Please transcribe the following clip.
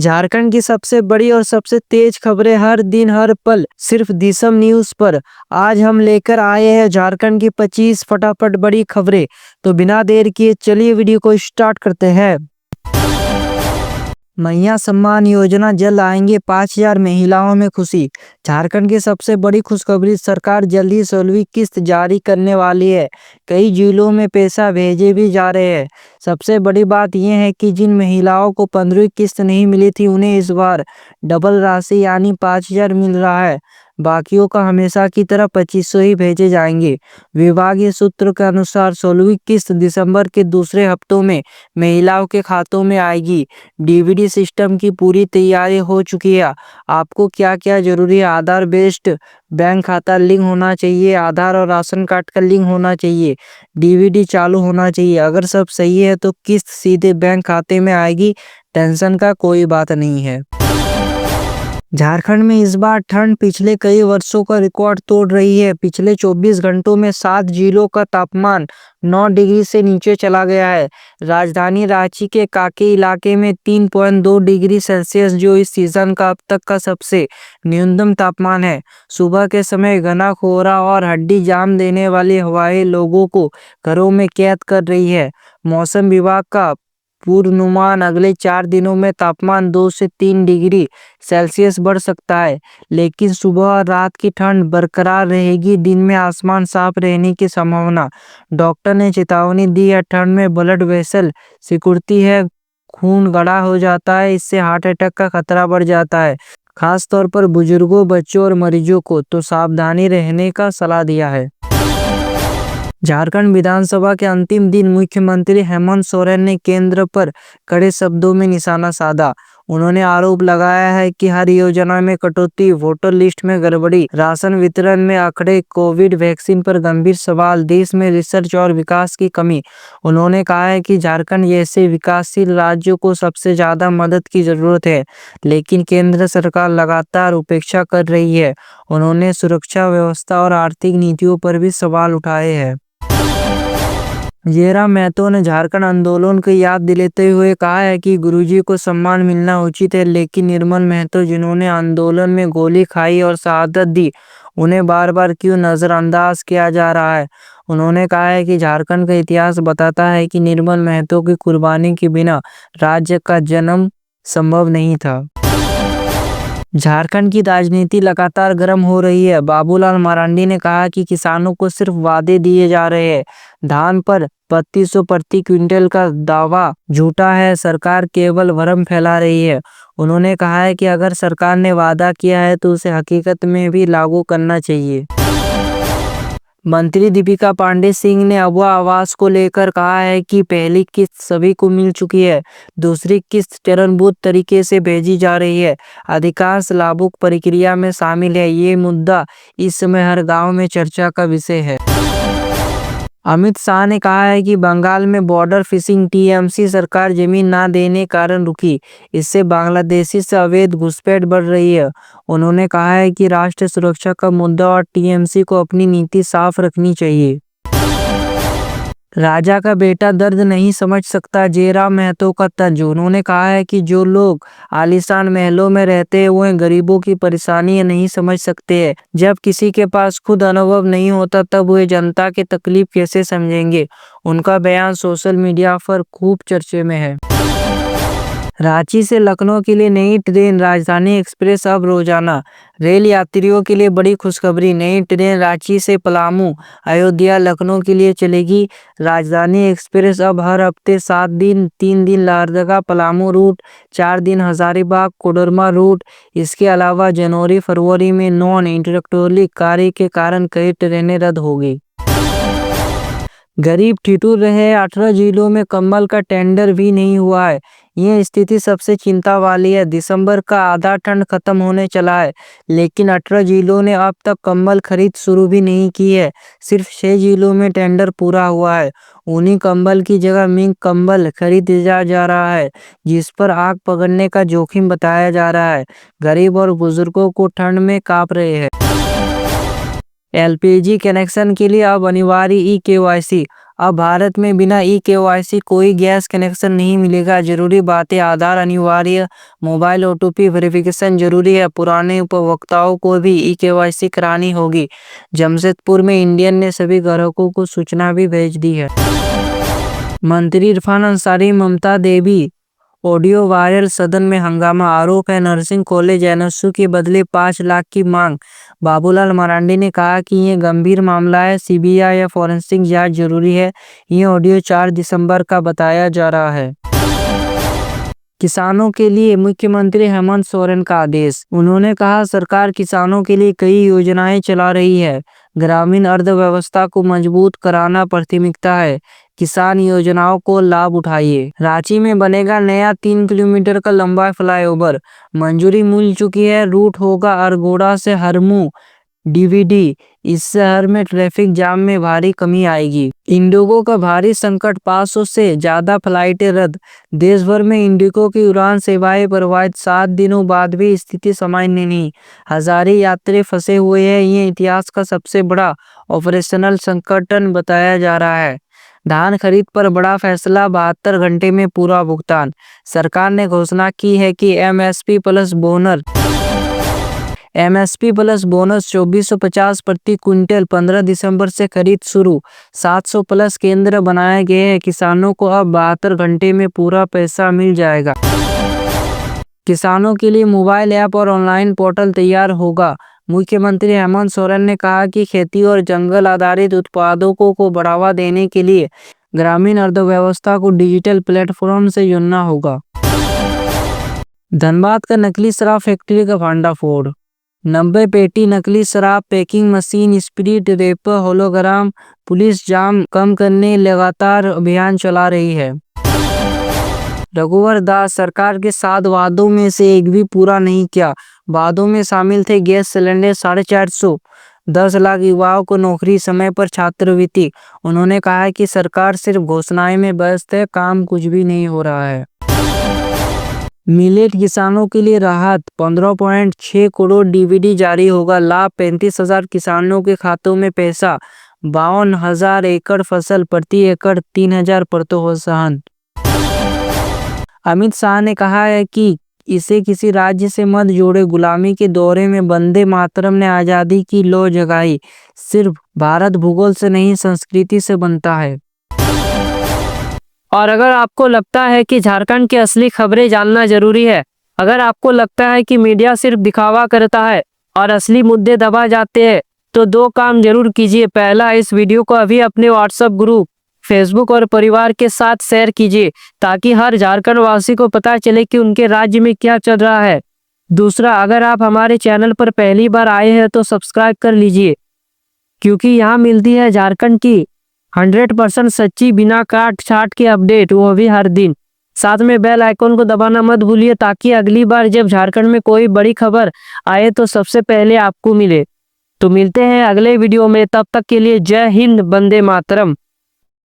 झारखंड की सबसे बड़ी और सबसे तेज खबरें हर दिन हर पल सिर्फ दिसम न्यूज पर। आज हम लेकर आए हैं झारखंड की 25 फटाफट बड़ी खबरें। तो बिना देर किए चलिए वीडियो को स्टार्ट करते हैं। मैया सम्मान योजना जल्द आएंगे 5,000 महिलाओं में खुशी। झारखंड की सबसे बड़ी खुशखबरी, सरकार जल्द ही 16वीं किस्त जारी करने वाली है। कई जिलों में पैसा भेजे भी जा रहे हैं। सबसे बड़ी बात यह है कि जिन महिलाओं को 15वीं किस्त नहीं मिली थी उन्हें इस बार डबल राशि यानी 5,000 मिल रहा है। बाकियों का हमेशा की तरह 2500 ही भेजे जाएंगे। विभागीय सूत्र के अनुसार 16वीं किस्त दिसंबर के दूसरे हफ्तों में महिलाओं के खातों में आएगी। डीबीडी सिस्टम की पूरी तैयारी हो चुकी है। आपको क्या क्या जरूरी है? आधार बेस्ड बैंक खाता लिंक होना चाहिए, आधार और राशन कार्ड का लिंक होना चाहिए, डीबीडी चालू होना चाहिए। अगर सब सही है तो किस्त सीधे बैंक खाते में आएगी। टेंशन का कोई बात नहीं है। झारखंड में इस बार ठंड पिछले कई वर्षों का रिकॉर्ड तोड़ रही है। पिछले 24 घंटों में 7 जिलों का तापमान 9 डिग्री से नीचे चला गया है। राजधानी रांची के काके इलाके में 3.2 डिग्री सेल्सियस, जो इस सीजन का अब तक का सबसे न्यूनतम तापमान है। सुबह के समय घना कोहरा और हड्डी जाम देने वाली हवाएं लोगों को घरों में कैद कर रही है। मौसम विभाग का पूर्वानुमान, अगले 4 दिनों में तापमान 2 से 3 डिग्री सेल्सियस बढ़ सकता है, लेकिन सुबह और रात की ठंड बरकरार रहेगी। दिन में आसमान साफ रहने की संभावना। डॉक्टर ने चेतावनी दी है, ठंड में ब्लड वेसल सिकुड़ती है, खून गाढ़ा हो जाता है, इससे हार्ट अटैक का खतरा बढ़ जाता है। खास तौर पर बुजुर्गों, बच्चों और मरीजों को तो सावधानी रहने का सलाह दिया है। झारखंड विधानसभा के अंतिम दिन मुख्यमंत्री हेमंत सोरेन ने केंद्र पर कड़े शब्दों में निशाना साधा। उन्होंने आरोप लगाया है कि हर योजना में कटौती, वोटर लिस्ट में गड़बड़ी, राशन वितरण में अखड़े, कोविड वैक्सीन पर गंभीर सवाल, देश में रिसर्च और विकास की कमी। उन्होंने कहा है कि झारखंड जैसे विकासशील राज्यों को सबसे ज्यादा मदद की जरूरत है, लेकिन केंद्र सरकार लगातार उपेक्षा कर रही है। उन्होंने सुरक्षा व्यवस्था और आर्थिक नीतियों पर भी सवाल उठाए हैं। जयराम महतो ने झारखंड आंदोलन की याद दिलाते हुए कहा है कि गुरुजी को सम्मान मिलना उचित है, लेकिन निर्मल महतो, जिन्होंने आंदोलन में गोली खाई और शहादत दी, उन्हें बार बार क्यों नजरअंदाज किया जा रहा है। उन्होंने कहा है कि झारखंड का इतिहास बताता है कि निर्मल महतो की कुर्बानी के बिना राज्य का जन्म संभव नहीं था। झारखंड की राजनीति लगातार गर्म हो रही है। बाबूलाल मरांडी ने कहा कि किसानों को सिर्फ वादे दिए जा रहे हैं। धान पर 3200 प्रति क्विंटल का दावा झूठा है, सरकार केवल भ्रम फैला रही है। उन्होंने कहा है कि अगर सरकार ने वादा किया है तो उसे हकीकत में भी लागू करना चाहिए। मंत्री दीपिका पांडे सिंह ने अगवा आवास को लेकर कहा है कि पहली किस्त सभी को मिल चुकी है, दूसरी किस्त चरणबद्ध तरीके से भेजी जा रही है। अधिकांश लाभुक प्रक्रिया में शामिल है। ये मुद्दा इस समय हर गांव में चर्चा का विषय है। अमित शाह ने कहा है कि बंगाल में बॉर्डर फिशिंग टीएमसी सरकार जमीन ना देने कारण रुकी। इससे बांग्लादेशी से अवैध घुसपैठ बढ़ रही है। उन्होंने कहा है कि राष्ट्रीय सुरक्षा का मुद्दा और टीएमसी को अपनी नीति साफ रखनी चाहिए। राजा का बेटा दर्द नहीं समझ सकता, जयराम महतो का तंज। उन्होंने कहा है कि जो लोग आलीशान महलों में रहते हैं वो गरीबों की परेशानी नहीं समझ सकते हैं। जब किसी के पास खुद अनुभव नहीं होता तब वे जनता की तकलीफ कैसे समझेंगे। उनका बयान सोशल मीडिया पर खूब चर्चे में है। रांची से लखनऊ के लिए नई ट्रेन राजधानी एक्सप्रेस अब रोजाना। रेल यात्रियों के लिए बड़ी खुशखबरी, नई ट्रेन रांची से पलामू, अयोध्या, लखनऊ के लिए चलेगी। राजधानी एक्सप्रेस अब हर हफ्ते 7 दिन, 3 दिन लोहरदगा पलामू रूट, 4 दिन हजारीबाग कोडरमा रूट। इसके अलावा जनवरी फरवरी में नॉन इंटरेक्टोरली कार्य के कारण कई ट्रेनें रद्द हो गई। गरीब ठिठुर रहे, 18 जिलों में कंबल का टेंडर भी नहीं हुआ है। यह स्थिति सबसे चिंता वाली है। दिसंबर का आधा ठंड खत्म होने चला है, लेकिन 18 जिलों ने अब तक कंबल खरीद शुरू भी नहीं की है। सिर्फ 6 जिलों में टेंडर पूरा हुआ है। ऊनी कंबल की जगह मिंक कंबल खरीदा जा रहा है, जिस पर आग पकड़ने का जोखिम बताया जा रहा है। गरीब और बुजुर्गों को ठंड में कांप रहे हैं। एलपीजी कनेक्शन के लिए अब अनिवार्य ई-केवाईसी। अब भारत में बिना ई-केवाईसी कोई गैस कनेक्शन नहीं मिलेगा। जरूरी बातें, आधार अनिवार्य, मोबाइल ओटीपी वेरिफिकेशन जरूरी है। पुराने उपभोक्ताओं को भी ई-केवाईसी करानी होगी। जमशेदपुर में इंडियन ने सभी ग्राहकों को सूचना भी भेज दी है। मंत्री इरफान अंसारी, ममता देवी ऑडियो वायरल, सदन में हंगामा। आरोप है नर्सिंग कॉलेज एनएसयू के बदले 5 लाख की मांग। बाबूलाल मरांडी ने कहा कि ये गंभीर मामला है, सीबीआई या फॉरेंसिक जांच जरूरी है। ये ऑडियो 4 दिसंबर का बताया जा रहा है। किसानों के लिए मुख्यमंत्री हेमंत सोरेन का आदेश। उन्होंने कहा, सरकार किसानों के लिए कई योजनाएं चला रही है। ग्रामीण अर्थव्यवस्था को मजबूत कराना प्राथमिकता है। किसान योजनाओं को लाभ उठाइए। रांची में बनेगा नया 3 किलोमीटर का लंबा फ्लाईओवर। मंजूरी मिल चुकी है। रूट होगा अरगोड़ा से हरमू डीवीडी। इस शहर में ट्रैफिक जाम में भारी कमी आएगी। इंडिगो का भारी संकट, 500 से ज्यादा फ्लाइटें रद्द। देश भर में इंडिगो की उड़ान सेवाएं प्रभावित, 7 दिनों बाद भी स्थिति सामान्य नहीं। हजारों यात्री फंसे हुए हैं। ये इतिहास का सबसे बड़ा ऑपरेशनल संकट बताया जा रहा है। धान खरीद पर बड़ा फैसला, 72 घंटे में पूरा भुगतान। सरकार ने घोषणा की है कि एमएसपी प्लस बोनस 2450 प्रति क्विंटल। 15 दिसंबर से खरीद शुरू। 700 प्लस केंद्र बनाए गए हैं। किसानों को अब 72 घंटे में पूरा पैसा मिल जाएगा। किसानों के लिए मोबाइल ऐप और ऑनलाइन पोर्टल तैयार होगा। मुख्यमंत्री हेमंत सोरेन ने कहा कि खेती और जंगल आधारित उत्पादों को बढ़ावा देने के लिए ग्रामीण अर्थव्यवस्था को डिजिटल प्लेटफॉर्म से जोड़ना होगा। धनबाद का नकली शराब फैक्ट्री का भंडाफोड़। 90 पेटी नकली शराब, पैकिंग मशीन, स्पिरिट रेपर, होलोग्राम। पुलिस जाम कम करने लगातार अभियान चला रही है। रघुवर दास, सरकार के 7 वादों में से एक भी पूरा नहीं किया। वादों में शामिल थे गैस सिलेंडर 450, 10 लाख युवाओं को नौकरी, समय पर छात्रवृत्ति। उन्होंने कहा कि सरकार सिर्फ घोषणाएं में व्यस्त है, काम कुछ भी नहीं हो रहा है। मिलेट किसानों के लिए राहत, 15.6 करोड़ डीवीडी जारी होगा। लाभ, 35,000 किसानों के खातों में पैसा। 52,000 एकड़ फसल, प्रति एकड़ 3,000 प्रोत्साहन। अमित शाह ने कहा है कि इसे किसी राज्य से मत जोड़े। गुलामी के दौरे में वंदे मातरम ने आजादी की लौ जगाई। सिर्फ भारत भूगोल से नहीं, संस्कृति से बनता है। और अगर आपको लगता है कि झारखंड की असली खबरें जानना जरूरी है, अगर आपको लगता है कि मीडिया सिर्फ दिखावा करता है और असली मुद्दे दबा जाते हैं, तो 2 काम जरूर कीजिए। पहला, इस वीडियो को अभी अपने व्हाट्सएप ग्रुप, फेसबुक और परिवार के साथ शेयर कीजिए, ताकि हर झारखंड वासी को पता चले कि उनके राज्य में क्या चल रहा है। दूसरा, अगर आप हमारे चैनल पर पहली बार आए हैं तो सब्सक्राइब कर लीजिए, क्योंकि यहाँ मिलती है झारखंड की 100% सच्ची, बिना काट छाट के अपडेट, वो भी हर दिन। साथ में बेल आइकन को दबाना मत भूलिए, ताकि अगली बार जब झारखंड में कोई बड़ी खबर आए तो सबसे पहले आपको मिले। तो मिलते हैं अगले वीडियो में, तब तक के लिए जय हिंद, वंदे मातरम।